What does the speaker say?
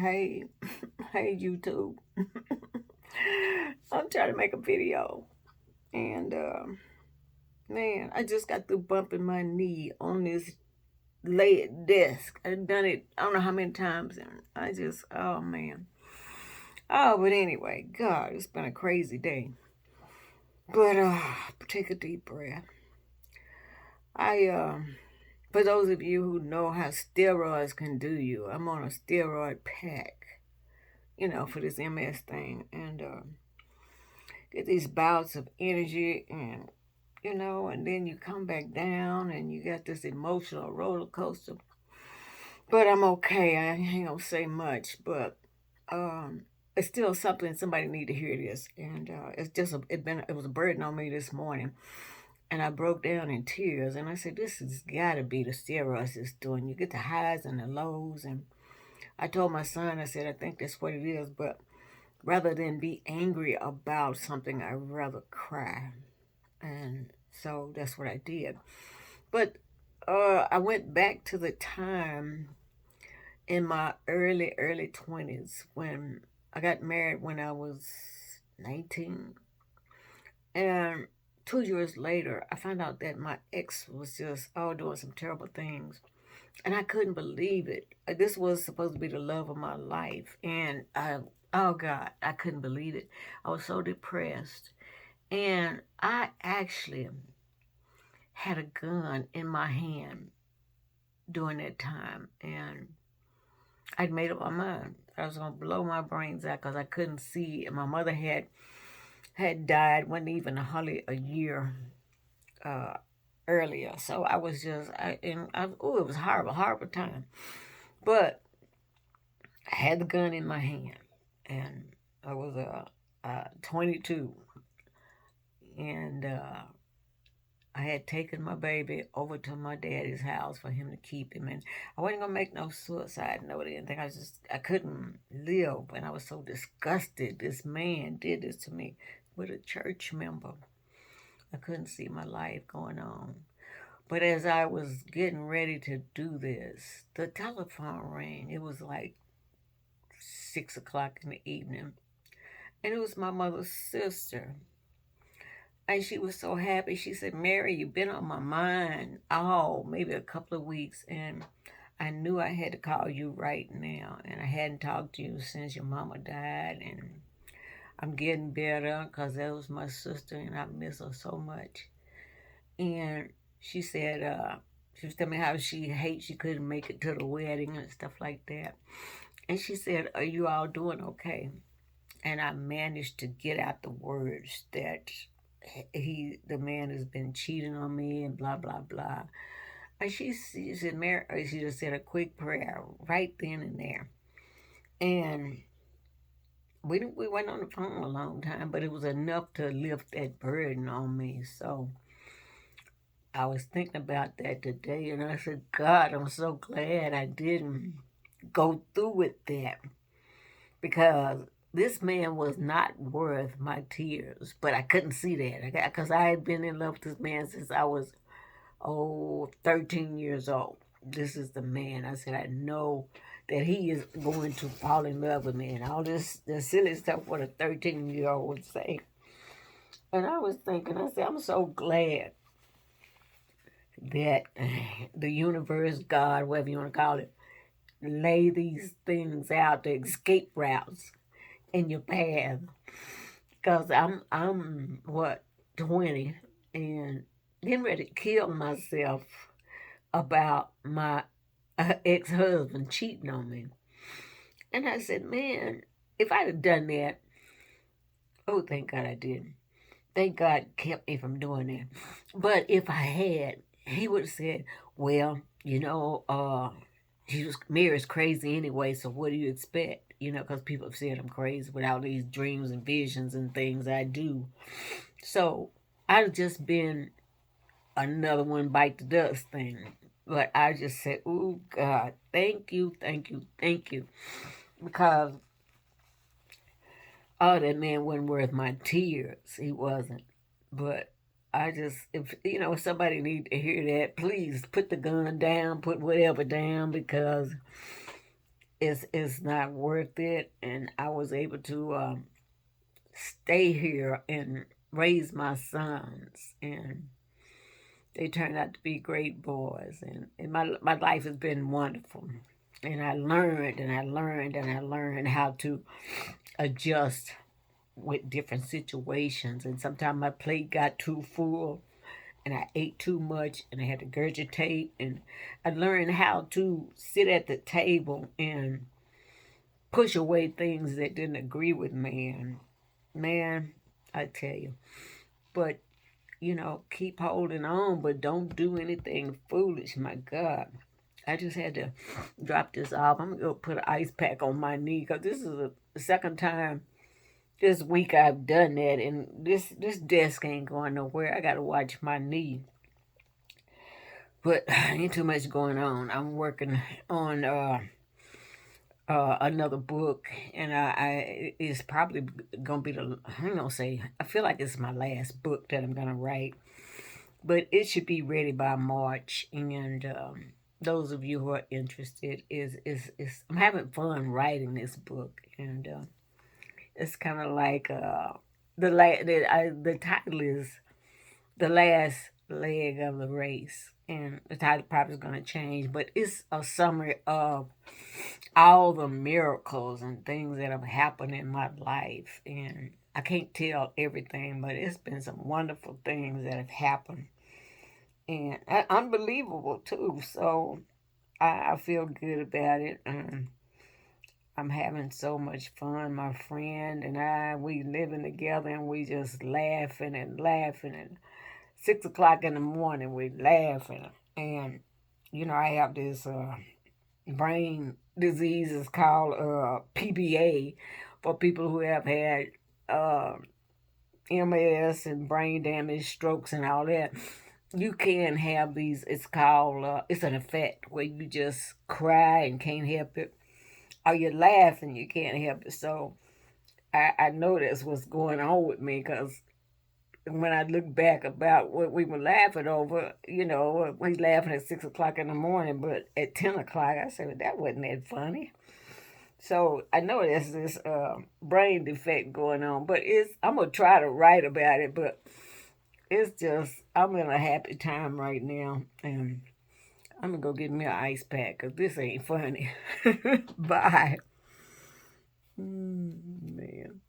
Hey, hey, YouTube. I'm trying to make a video, and man, I just got through bumping my knee on this lead desk. I've done it, I don't know how many times, and oh man. Oh, but anyway, God, it's been a crazy day. But take a deep breath. I For those of you who know how steroids can do you, I'm on a steroid pack, for this MS thing, and get these bouts of energy and then you come back down and you got this emotional roller coaster. But I'm okay. I ain't gonna say much, but it's still something somebody need to hear this, and it was a burden on me this morning, and I broke down in tears, and I said, "This has got to be the steroids it's doing. You get the highs and the lows." And I told my son, I said, "I think that's what it is, but rather than be angry about something, I'd rather cry." And so that's what I did. But I went back to the time in my early 20s when I got married when I was 19. And 2 years later, I found out that my ex was just doing some terrible things. And I couldn't believe it. This was supposed to be the love of my life. And oh God, I couldn't believe it. I was so depressed. And I actually had a gun in my hand during that time, and I'd made up my mind I was gonna blow my brains out because I couldn't see. And my mother had died, wasn't even hardly a year uh, earlier, so I was just oh, it was horrible, horrible time. But I had the gun in my hand, and I was 22, and I had taken my baby over to my daddy's house for him to keep him. And I wasn't gonna make no suicide note or anything. I couldn't live, and I was so disgusted. This man did this to me with a church member. I couldn't see my life going on. But as I was getting ready to do this, the telephone rang. It was like 6 o'clock in the evening, and it was my mother's sister. And she was so happy. She said, "Mary, you've been on my mind maybe a couple of weeks. And I knew I had to call you right now. And I hadn't talked to you since your mama died. And I'm getting better because that was my sister and I miss her so much." And she said, she was telling me how she hates she couldn't make it to the wedding and stuff like that. And she said, "Are you all doing okay?" And I managed to get out the words that the man has been cheating on me and blah blah blah. And she said, "Mary," she just said a quick prayer right then and there. And we went on the phone a long time, but it was enough to lift that burden on me. So I was thinking about that today, and I said, "God, I'm so glad I didn't go through with that, because this man was not worth my tears." But I couldn't see that because I had been in love with this man since I was 13 years old. This is the man. I said, I know that he is going to fall in love with me, and all this the silly stuff what a 13-year-old would say. And I was thinking, I said, I'm so glad that the universe, God, whatever you want to call it, lay these things out, the escape routes in your path. Because I'm what, 20, and getting ready to kill myself about my ex-husband cheating on me. And I said, man, if I'd have done that, oh, thank God I didn't. Thank God kept me from doing that. But if I had, he would have said, well, Mary's crazy anyway, so what do you expect? Because people have said I'm crazy with all these dreams and visions and things I do. So I'd have just been another one bite the dust thing. But I just said, "Oh God, thank you, thank you, thank you," because that man wasn't worth my tears. He wasn't. But I just, if somebody need to hear that, please put the gun down, put whatever down, because it's not worth it. And I was able to stay here and raise my sons, and they turned out to be great boys. And my life has been wonderful. And I learned and I learned and I learned how to adjust with different situations. And sometimes my plate got too full and I ate too much and I had to regurgitate. And I learned how to sit at the table and push away things that didn't agree with me. And man, I tell you, but keep holding on, but don't do anything foolish. My God. I just had to drop this off. I'm going to put an ice pack on my knee because this is the second time this week I've done that. And this desk ain't going nowhere. I got to watch my knee. But ain't too much going on. I'm working on another book, and I it's probably gonna be I'm gonna say I feel like it's my last book that I'm gonna write, but it should be ready by March. And those of you who are interested, is I'm having fun writing this book, and it's kind of like the title is The Last Leg of the Race. And the title probably is going to change, but it's a summary of all the miracles and things that have happened in my life. And I can't tell everything, but it's been some wonderful things that have happened. And unbelievable, too. So I feel good about it. I'm having so much fun. My friend and we living together, and we just laughing and laughing. And 6 o'clock in the morning, we laughing. And, I have this brain disease is called PBA for people who have had MS and brain damage, strokes, and all that. You can have these. It's called it's an effect where you just cry and can't help it, or you laugh and you can't help it. So I know that's what's going on with me, because when I look back about what we were laughing over, we laughing at 6 o'clock in the morning, but at 10 o'clock, I said, well, that wasn't that funny. So I know there's this brain defect going on, but I'm gonna try to write about it, but it's just I'm in a happy time right now, and I'm gonna go get me an ice pack because this ain't funny. Bye. Man.